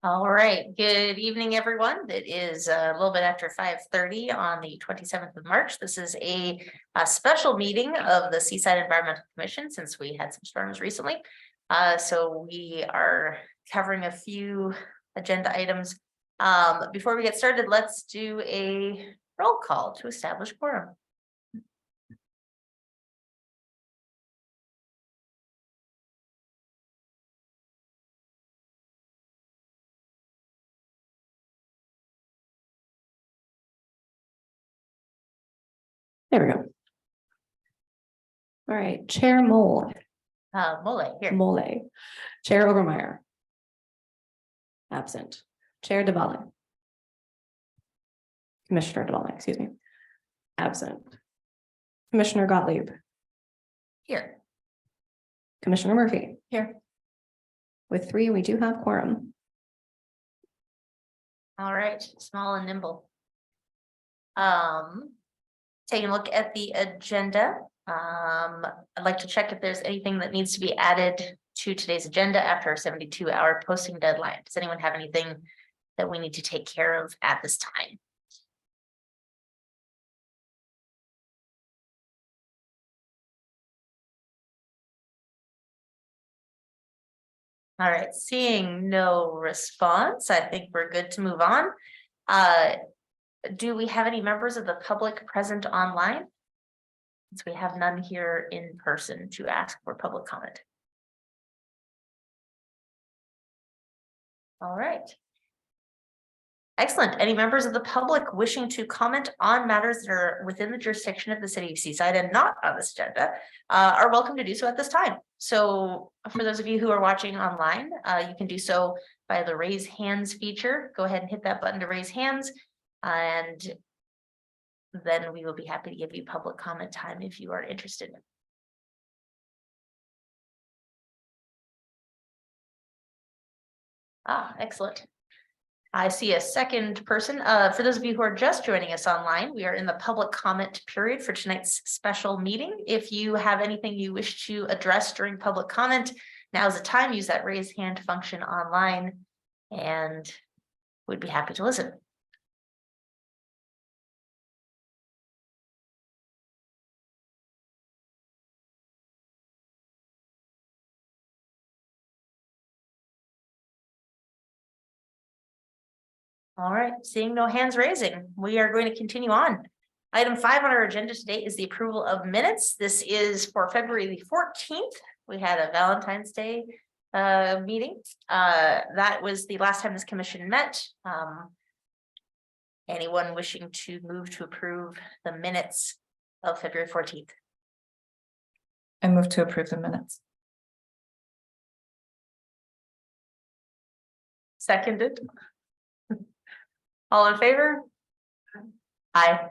All right, good evening, everyone. It is a little bit after 5:30 on the 27th of March. This is a special meeting of the Seaside Environmental Commission since we had some storms recently. So we are covering a few agenda items. Before we get started, let's do a roll call to establish quorum. There we go. All right, Chair Mole. Mole here. Mole. Chair Obermeyer. Absent. Chair DeValle. Commissioner DeValle, excuse me. Absent. Commissioner Gottlieb. Here. Commissioner Murphy. Here. With 3, we do have quorum. All right, small and nimble. Taking a look at the agenda. I'd like to check if there's anything that needs to be added to today's agenda after our 72-hour posting deadline. Does anyone have anything that we need to take care of at this time? All right, seeing no response, I think we're good to move on. Do we have any members of the public present online? Since we have none here in person to ask for public comment. All right. Excellent. Any members of the public wishing to comment on matters that are within the jurisdiction of the city of Seaside and not on this agenda are welcome to do so at this time. So for those of you who are watching online, you can do so by the raise hands feature. Go ahead and hit that button to raise hands, and then we will be happy to give you public comment time if you are interested. Excellent. I see a second person. For those of you who are just joining us online, we are in the public comment period for tonight's special meeting. If you have anything you wish to address during public comment, now's the time. Use that raise hand function online, and we'd be happy to listen. All right, seeing no hands raising, we are going to continue on. Item 5 on our agenda today is the approval of minutes. This is for February the 14th. We had a Valentine's Day meeting. That was the last time this commission met. Anyone wishing to move to approve the minutes of February 14th? I move to approve the minutes. Seconded. All in favor? Aye.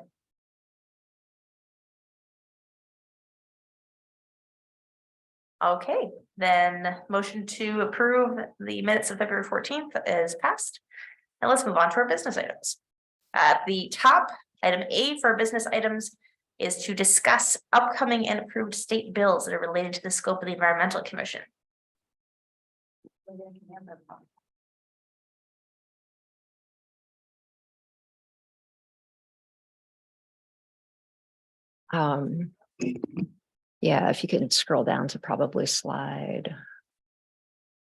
Okay, then motion to approve the minutes of February 14th is passed. Now let's move on to our business items. At the top, item A for business items is to discuss upcoming and approved state bills that are related to the scope of the Environmental Commission. Yeah, if you can scroll down to probably slide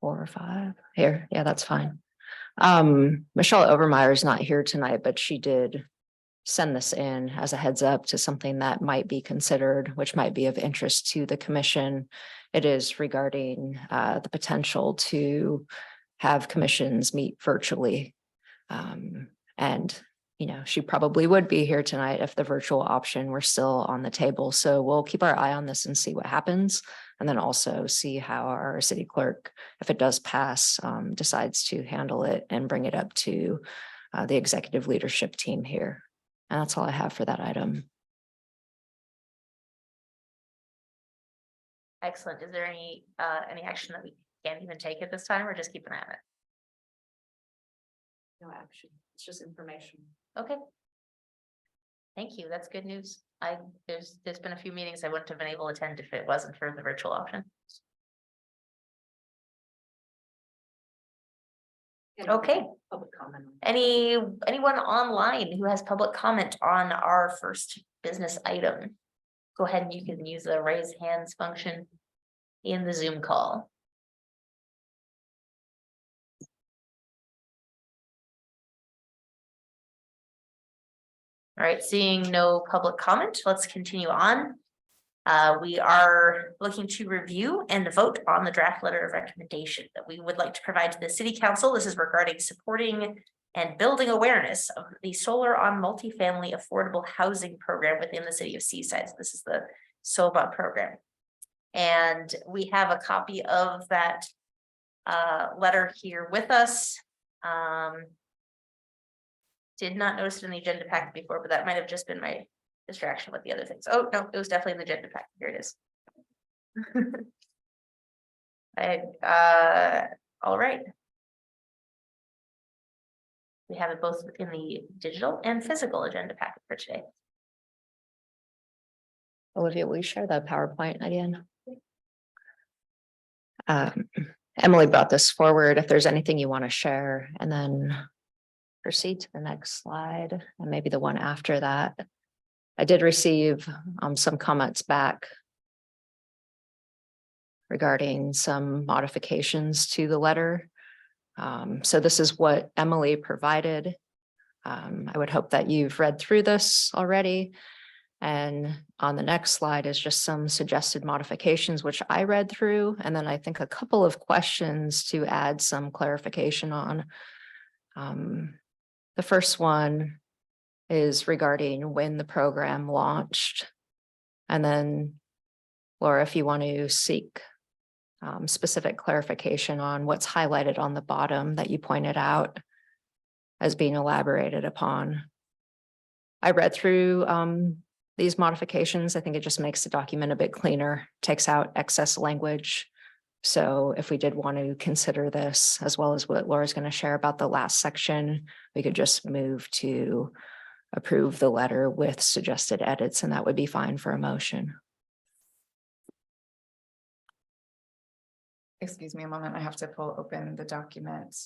4 or 5 here. Yeah, that's fine. Michelle Obermeyer is not here tonight, but she did send this in as a heads up to something that might be considered, which might be of interest to the commission. It is regarding the potential to have commissions meet virtually. And you know, she probably would be here tonight if the virtual option were still on the table. So we'll keep our eye on this and see what happens. And then also see how our city clerk, if it does pass, decides to handle it and bring it up to the executive leadership team here. And that's all I have for that item. Excellent. Is there any action that we can't even take at this time, or just keep an eye on it? No action. It's just information. Okay. Thank you. That's good news. There's been a few meetings I wouldn't have been able to attend if it wasn't for the virtual option. Okay. Public comment. Anyone online who has public comment on our first business item? Go ahead and you can use the raise hands function in the Zoom call. All right, seeing no public comment, let's continue on. We are looking to review and vote on the draft letter of recommendation that we would like to provide to the city council. This is regarding supporting and building awareness of the solar on multifamily affordable housing program within the city of Seaside. This is the SOBA program. And we have a copy of that letter here with us. Did not notice it in the agenda packet before, but that might have just been my distraction with the other things. Oh, no, it was definitely in the agenda packet. Here it is. All right. We have it both in the digital and physical agenda packet for today. Olivia, will you share the PowerPoint again? Emily brought this forward. If there's anything you want to share, and then proceed to the next slide and maybe the one after that. I did receive some comments back regarding some modifications to the letter. So this is what Emily provided. I would hope that you've read through this already. And on the next slide is just some suggested modifications, which I read through. And then I think a couple of questions to add some clarification on. The first one is regarding when the program launched. And then, Laura, if you want to seek specific clarification on what's highlighted on the bottom that you pointed out as being elaborated upon. I read through these modifications. I think it just makes the document a bit cleaner, takes out excess language. So if we did want to consider this, as well as what Laura's going to share about the last section, we could just move to approve the letter with suggested edits, and that would be fine for a motion. Excuse me a moment, I have to pull open the document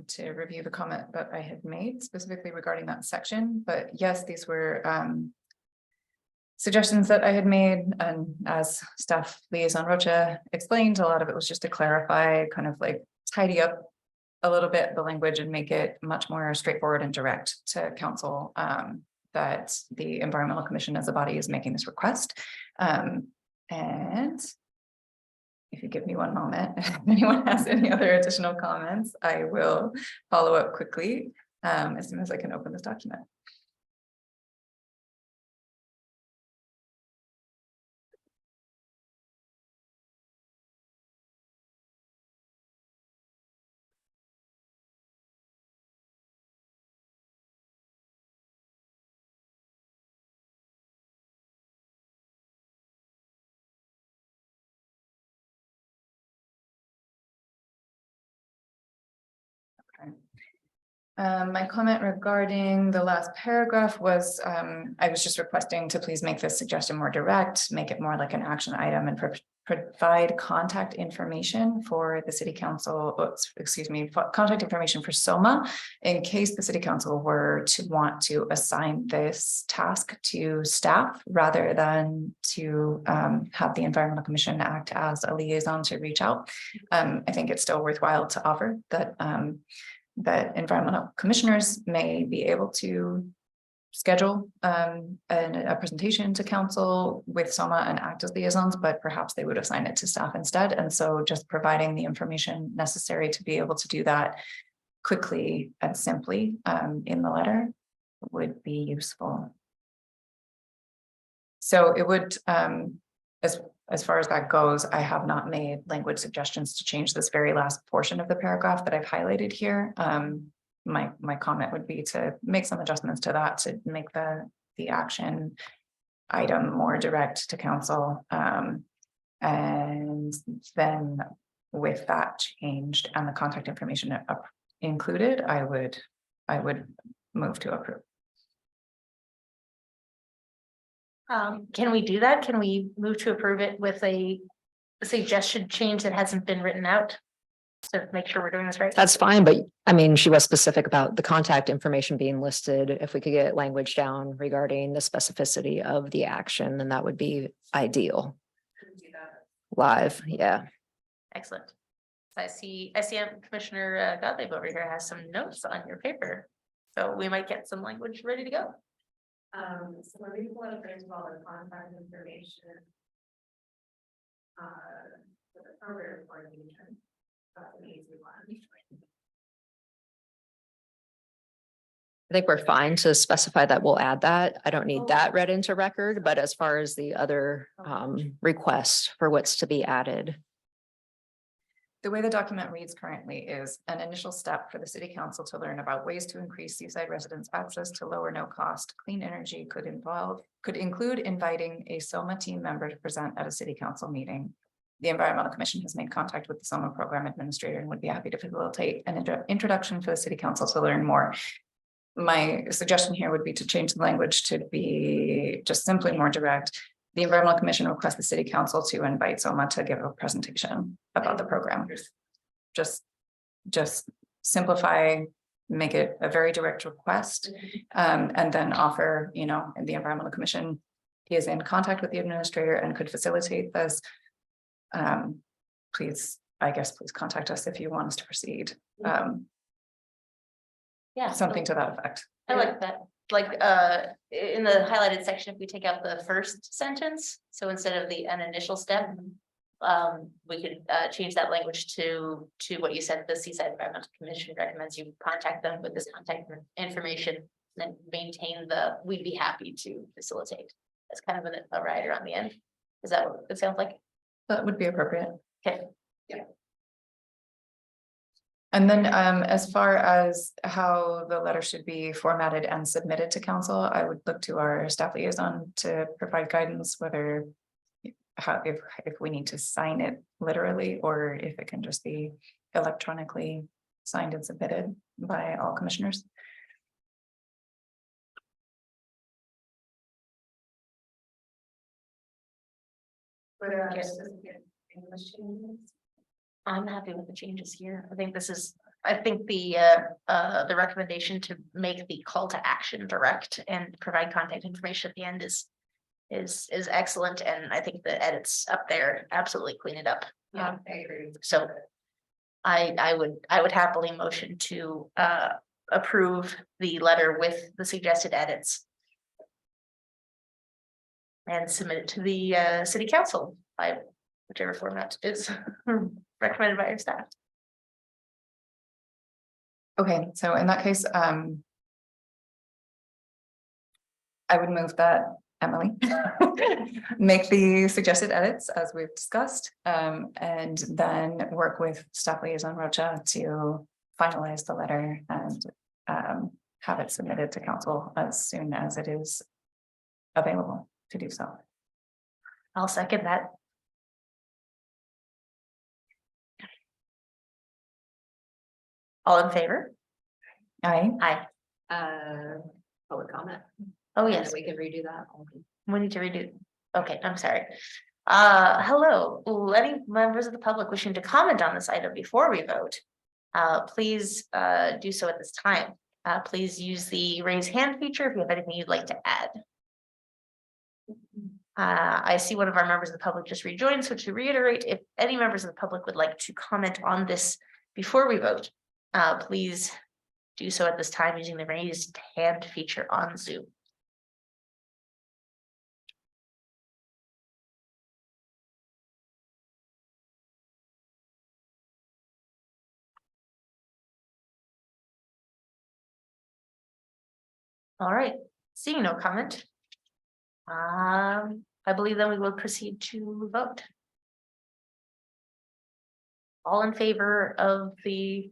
to review the comment that I had made specifically regarding that section. But yes, these were suggestions that I had made, and as staff liaison Rocha explained, a lot of it was just to clarify, kind of like tidy up a little bit the language and make it much more straightforward and direct to council that the Environmental Commission as a body is making this request. And if you give me one moment, if anyone has any other additional comments, I will follow up quickly as soon as I can open this document. My comment regarding the last paragraph was I was just requesting to please make this suggestion more direct, make it more like an action item, and provide contact information for the city council, contact information for SOMA in case the city council were to want to assign this task to staff rather than to have the Environmental Commission act as a liaison to reach out. I think it's still worthwhile to offer that that environmental commissioners may be able to schedule a presentation to council with SOMA and act as liaisons, but perhaps they would assign it to staff instead. And so just providing the information necessary to be able to do that quickly and simply in the letter would be useful. So it would, as far as that goes, I have not made language suggestions to change this very last portion of the paragraph that I've highlighted here. My comment would be to make some adjustments to that to make the action item more direct to council. And then with that changed and the contact information included, I would move to approve. Can we do that? Can we move to approve it with a suggestion change that hasn't been written out? So make sure we're doing this right. That's fine, but I mean, she was specific about the contact information being listed. If we could get language down regarding the specificity of the action, then that would be ideal. Live, yeah. Excellent. I see Commissioner Gottlieb over here has some notes on your paper. So we might get some language ready to go. So let me pull up first of all the contact information. For the program coordination. That's an easy one. I think we're fine to specify that we'll add that. I don't need that read into record, but as far as the other requests for what's to be added. The way the document reads currently is an initial step for the city council to learn about ways to increase seaside residents' access to low or no cost clean energy could include inviting a SOMA team member to present at a city council meeting. The Environmental Commission has made contact with the SOMA program administrator and would be happy to facilitate an introduction for the city council to learn more. My suggestion here would be to change the language to be just simply more direct. The Environmental Commission requests the city council to invite SOMA to give a presentation about the program. Just simplify, make it a very direct request, and then offer, and the Environmental Commission is in contact with the administrator and could facilitate this. Please contact us if you want us to proceed. Yeah. Something to that effect. I like that. Like, in the highlighted section, if we take out the first sentence, so instead of an initial step, we could change that language to what you said, the Seaside Environmental Commission recommends you contact them with this contact information, then maintain we'd be happy to facilitate. That's kind of a rider on the end. Is that what it sounds like? That would be appropriate. Okay. And then as far as how the letter should be formatted and submitted to council, I would look to our staff liaison to provide guidance whether if we need to sign it literally or if it can just be electronically signed and submitted by all commissioners. I'm happy with the changes here. I think the recommendation to make the call to action direct and provide contact information at the end is excellent. And I think the edits up there absolutely clean it up. Yeah, I agree. So I would happily motion to approve the letter with the suggested edits. And submit it to the city council by whichever format is recommended by your staff. Okay, so in that case, I would move that Emily make the suggested edits as we've discussed, and then work with staff liaison Rocha to finalize the letter and have it submitted to council as soon as it is available to do so. I'll second that. All in favor? Aye. Aye. Public comment. Oh, yes, We can redo that. we need to redo. Okay, I'm sorry. Hello, any members of the public wishing to comment on this item before we vote? Please do so at this time. Please use the raise hand feature if you have anything you'd like to add. I see one of our members of the public just rejoined, so to reiterate, if any members of the public would like to comment on this before we vote, please do so at this time using the raised hand feature on Zoom. All right, seeing no comment. I believe then we will proceed to vote. All in favor of do we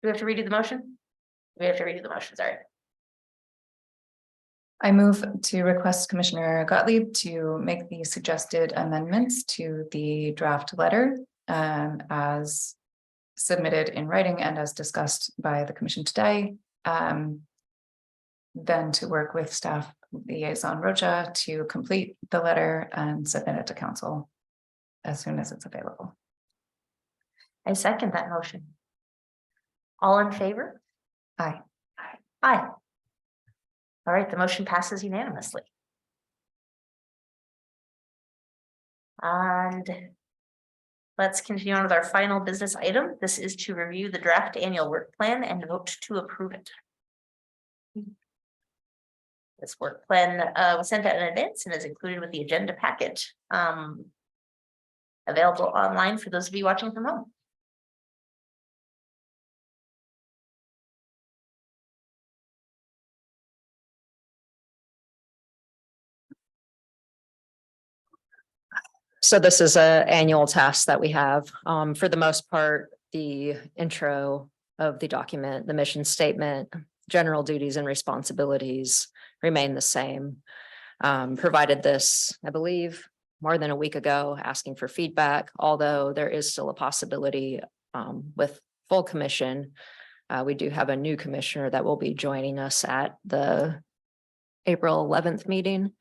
have to redo the motion? We have to redo the motion, sorry. I move to request Commissioner Gottlieb to make the suggested amendments to the draft letter as submitted in writing and as discussed by the commission today. Then to work with staff Liaison Rocha to complete the letter and submit it to council as soon as it's available. I second that motion. All in favor? Aye. Aye. All right, the motion passes unanimously. And let's continue on with our final business item. This is to review the draft annual work plan and vote to approve it. This work plan was sent out in advance and is included with the agenda packet. Available online for those of you watching from home. So this is an annual task that we have. For the most part, the intro of the document, the mission statement, general duties and responsibilities remain the same. Provided this, I believe, more than a week ago, asking for feedback, although there is still a possibility with full commission. We do have a new commissioner that will be joining us at the April 11th meeting,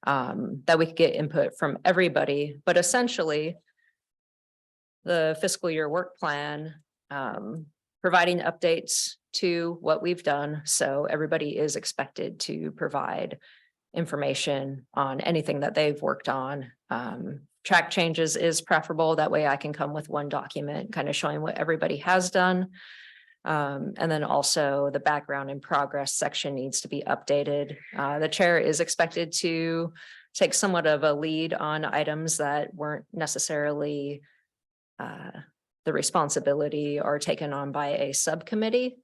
that we could get input from everybody, but essentially the fiscal year work plan, providing updates to what we've done. So everybody is expected to provide information on anything that they've worked on. Track changes is preferable. That way I can come with one document, kind of showing what everybody has done. And then also the background and progress section needs to be updated. The chair is expected to take somewhat of a lead on items that weren't necessarily the responsibility or taken on by a subcommittee.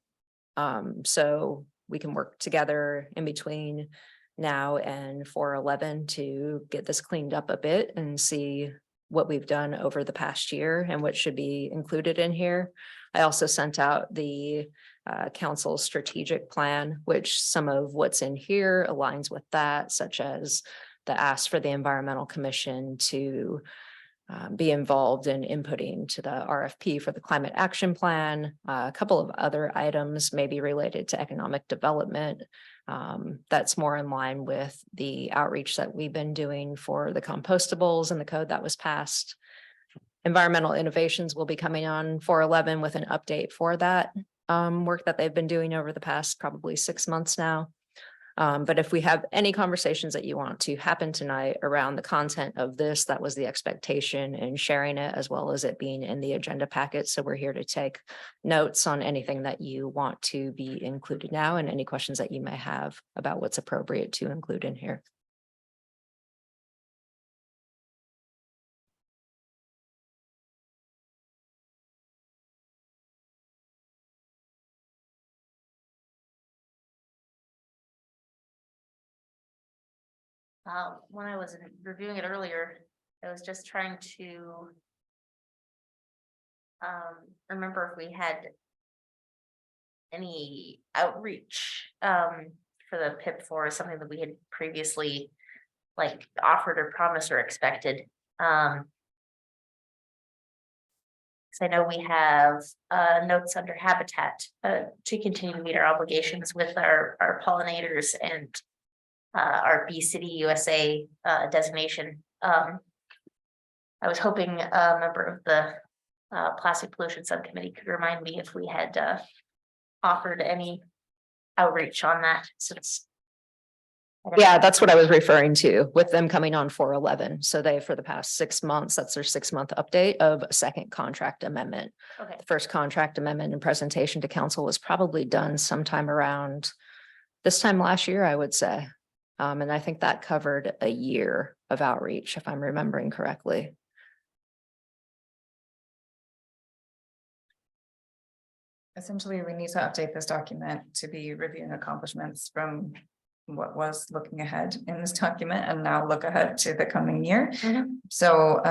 So we can work together in between now and 4/11 to get this cleaned up a bit and see what we've done over the past year and what should be included in here. I also sent out the council strategic plan, which some of what's in here aligns with that, such as the ask for the Environmental Commission to be involved in inputting to the RFP for the Climate Action Plan. A couple of other items may be related to economic development. That's more in line with the outreach that we've been doing for the compostables and the code that was passed. Environmental innovations will be coming on 4/11 with an update for that work that they've been doing over the past probably 6 months now. But if we have any conversations that you want to happen tonight around the content of this, that was the expectation, and sharing it as well as it being in the agenda packet. So we're here to take notes on anything that you want to be included now and any questions that you may have about what's appropriate to include in here. When I was reviewing it earlier, I was just trying to remember if we had any outreach for the PIP4 is something that we had previously like offered or promised or expected. So I know we have notes under habitat to continue to meet our obligations with our pollinators and our Bee City USA designation. I was hoping a member of the plastic pollution subcommittee could remind me if we had offered any outreach on that since. Yeah, that's what I was referring to with them coming on 4/11. So they, for the past 6 months, that's their 6-month update of a second contract amendment. Okay. The first contract amendment and presentation to council was probably done sometime around this time last year, I would say. And I think that covered a year of outreach, if I'm remembering correctly. Essentially, we need to update this document to be reviewing accomplishments from what was looking ahead in this document and now look ahead to the coming year. So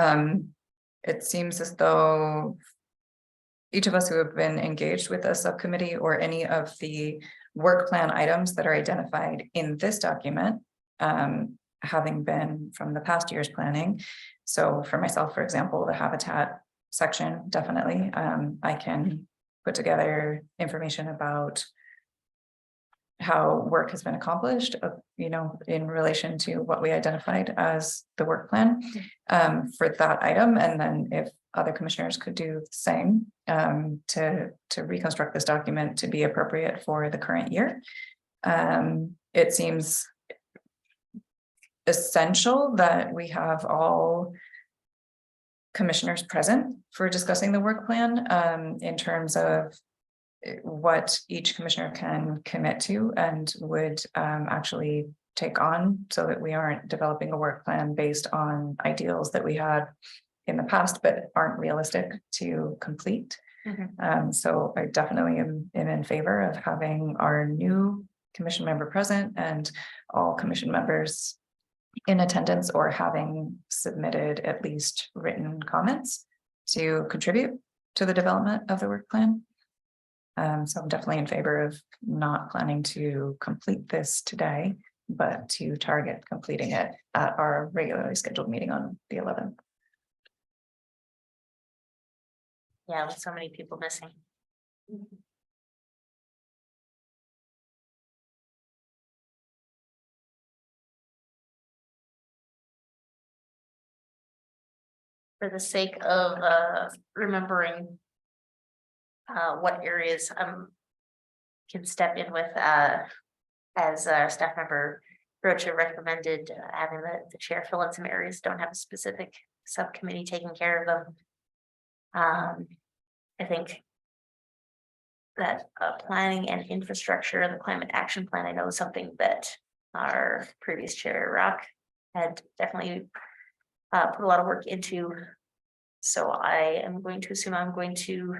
it seems as though each of us who have been engaged with a subcommittee or any of the work plan items that are identified in this document, having been from the past year's planning. So for myself, for example, the habitat section, definitely, I can put together information about how work has been accomplished, you know, in relation to what we identified as the work plan for that item. And then if other commissioners could do the same to reconstruct this document to be appropriate for the current year. It seems essential that we have all commissioners present for discussing the work plan in terms of what each commissioner can commit to and would actually take on, so that we aren't developing a work plan based on ideals that we had in the past but aren't realistic to complete. So I definitely am in favor of having our new commission member present and all commission members in attendance or having submitted at least written comments to contribute to the development of the work plan. So I'm definitely in favor of not planning to complete this today, but to target completing it at our regularly scheduled meeting on the 11th. Yeah, with so many people missing. For the sake of remembering what areas can step in with as our staff member Rocha recommended having the chair fill in some areas, don't have a specific subcommittee taking care of them. I think that planning and infrastructure and the climate action plan, I know is something that our previous chair Rock had definitely put a lot of work into. So I am going to assume I'm going to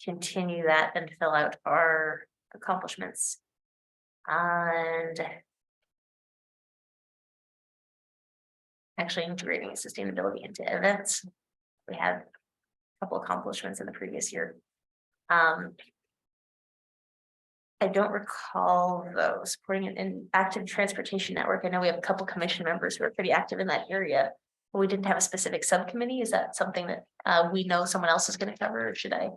continue that and fill out our accomplishments. And actually integrating sustainability into events. We had a couple accomplishments in the previous year. I don't recall though supporting an active transportation network. I know we have a couple commission members who are pretty active in that area, but we didn't have a specific subcommittee. Is that something that we know someone else is going to cover, or should I?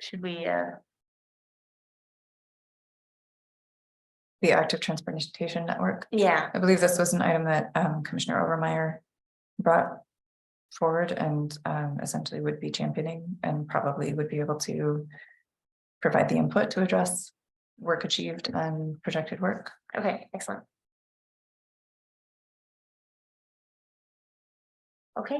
Should we The active transportation network. yeah. I believe this was an item that Commissioner Overmeyer brought forward and essentially would be championing and probably would be able to provide the input to address work achieved and projected work. Okay, excellent. Okay.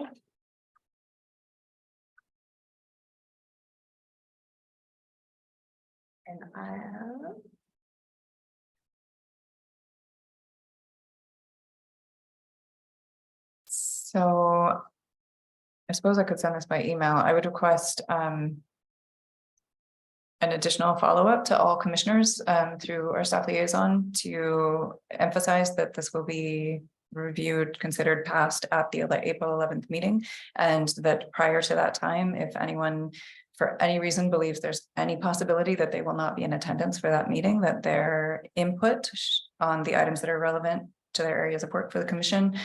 And So I suppose I could send this by email. I would request an additional follow-up to all commissioners through our staff liaison to emphasize that this will be reviewed, considered, passed at the April 11th meeting, and that prior to that time, if anyone for any reason believes there's any possibility that they will not be in attendance for that meeting, that their input on the items that are relevant to their areas of work for the commission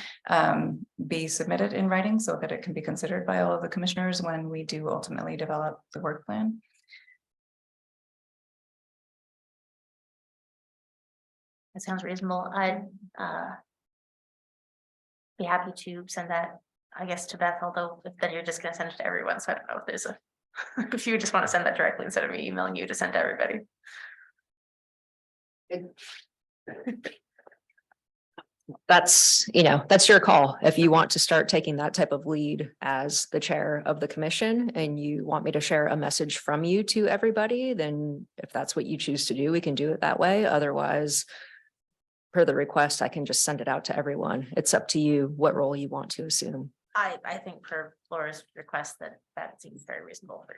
be submitted in writing so that it can be considered by all of the commissioners when we do ultimately develop the work plan. that sounds reasonable. I'd be happy to send that, I guess, to Beth, although then you're just gonna send it to everyone, so I don't know if there's a if you just want to send that directly instead of me emailing you to send to everybody. That's, you know, that's your call. If you want to start taking that type of lead as the chair of the commission and you want me to share a message from you to everybody, then if that's what you choose to do, we can do it that way. Otherwise, per the request, I can just send it out to everyone. It's up to you what role you want to assume. I think per Laura's request that seems very reasonable for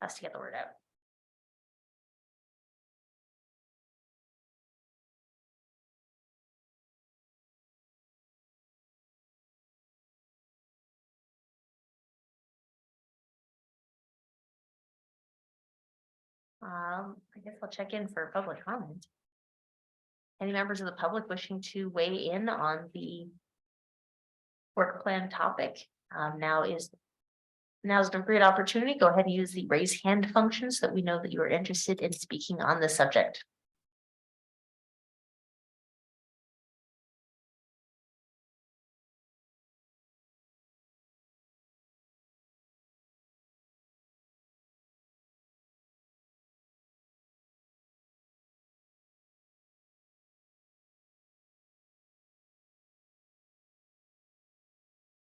us to get the word out. I guess I'll check in for public comment. Any members of the public wishing to weigh in on the work plan topic? Now is now's a great opportunity. Go ahead and use the raise hand function so that we know that you are interested in speaking on this subject.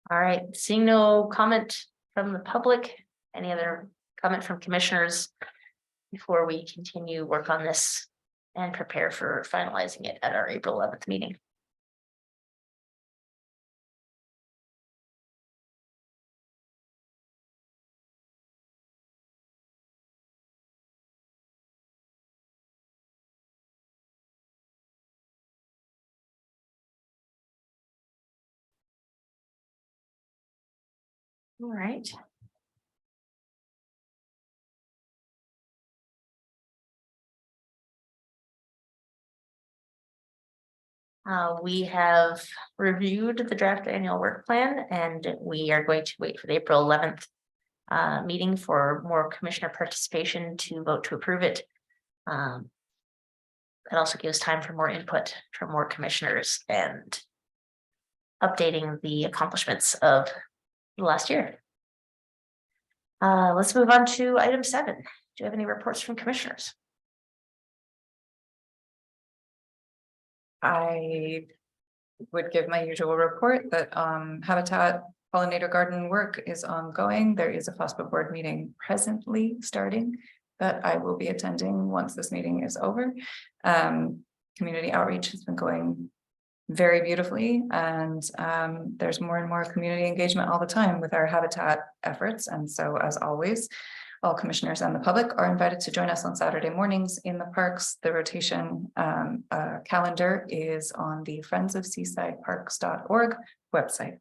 All right, seeing no comment from the public, any other comment from commissioners before we continue work on this and prepare for finalizing it at our April 11th meeting? All right. We have reviewed the draft annual work plan and we are going to wait for the April 11th meeting for more commissioner participation to vote to approve it. It also gives time for more input from more commissioners and updating the accomplishments of the last year. Let's move on to item 7. Do you have any reports from commissioners? I would give my usual report that Habitat pollinator garden work is ongoing. There is a FOSPA board meeting presently starting that I will be attending once this meeting is over. Community outreach has been going very beautifully, and there's more and more community engagement all the time with our Habitat efforts. And so, as always, all commissioners and the public are invited to join us on Saturday mornings in the parks. The rotation calendar is on the friendsofseasideparks.org website.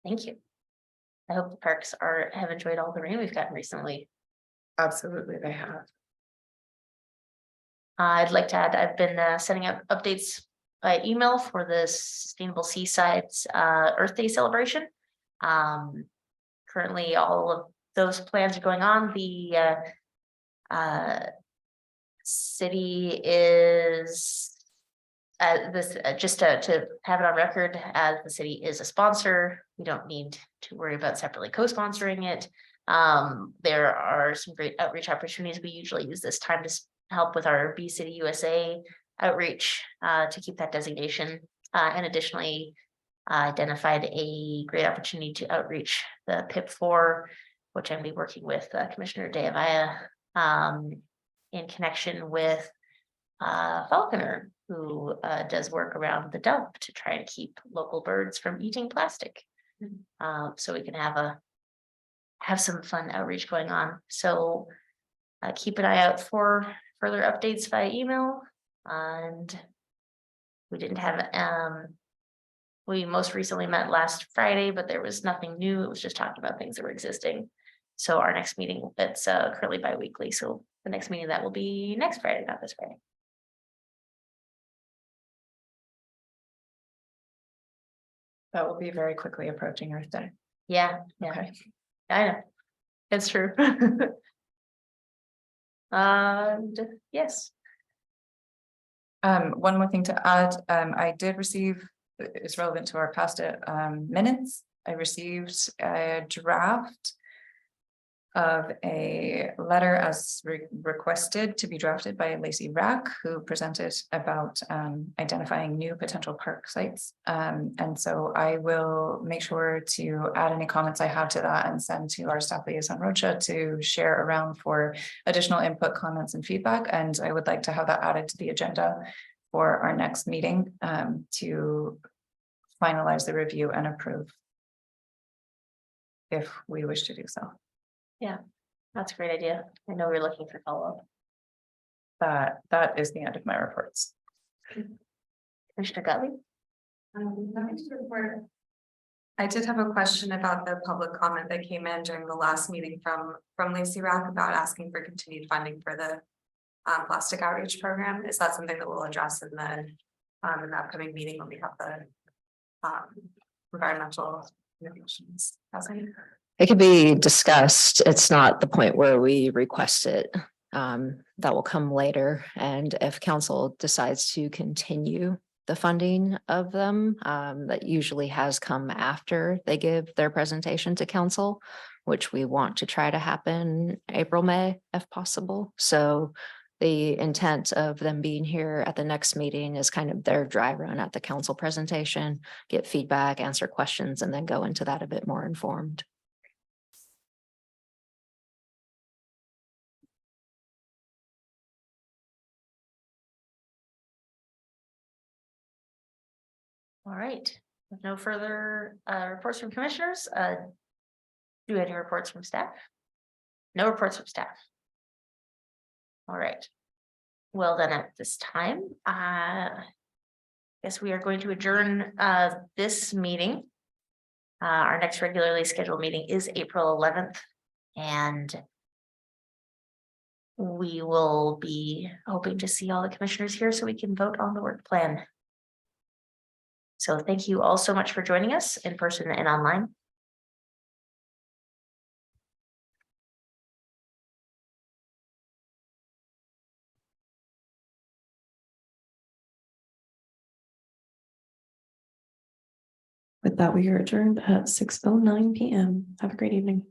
Thank you. I hope the parks have enjoyed all the rain we've gotten recently. Absolutely, they have. I'd like to add, I've been sending out updates by email for the Sustainable Seasides Earth Day celebration. Currently, all of those plans are going on. The city is this just to have it on record, as the city is a sponsor. We don't need to worry about separately co-sponsoring it. There are some great outreach opportunities. We usually use this time to help with our Bee City USA outreach to keep that designation, and additionally identified a great opportunity to outreach the PIP4, which I'm be working with Commissioner Deavaya in connection with Falconer, who does work around the dump to try and keep local birds from eating plastic. So we can have some fun outreach going on. So keep an eye out for further updates via email. And we didn't have we most recently met last Friday, but there was nothing new. It was just talking about things that were existing. So our next meeting, it's currently bi-weekly. So the next meeting that will be next Friday, not this Friday. That will be very quickly approaching Earth Day. Yeah, Okay. I know. It's true. And yes. One more thing to add, I did receive, it's relevant to our past minutes. I received a draft of a letter as requested to be drafted by Lacey Rack, who presented about identifying new potential park sites. And so I will make sure to add any comments I have to that and send to our staff liaison Rocha to share around for additional input, comments, and feedback. And I would like to have that added to the agenda for our next meeting to finalize the review and approve if we wish to do so. Yeah, that's a great idea. I know we're looking for follow-up. That is the end of my reports. Commissioner Gottlieb? I did have a question about the public comment that came in during the last meeting from Lacey Rack about asking for continued funding for the plastic outreach program. Is that something that we'll address in the upcoming meeting when we have the environmental innovations. Housing. It could be discussed. It's not the point where we request it. That will come later. And if council decides to continue the funding of them, that usually has come after they give their presentation to council, which we want to try to happen April, May, if possible. So the intent of them being here at the next meeting is kind of their dry run at the council presentation, get feedback, answer questions, and then go into that a bit more informed. All right, with no further reports from commissioners, do any reports from staff? No reports from staff. All right. Well, then at this time, guess we are going to adjourn this meeting. Our next regularly scheduled meeting is April 11th, and we will be hoping to see all the commissioners here so we can vote on the work plan. So thank you all so much for joining us in person and online. With that, we are adjourned at 6:09 PM. Have a great evening.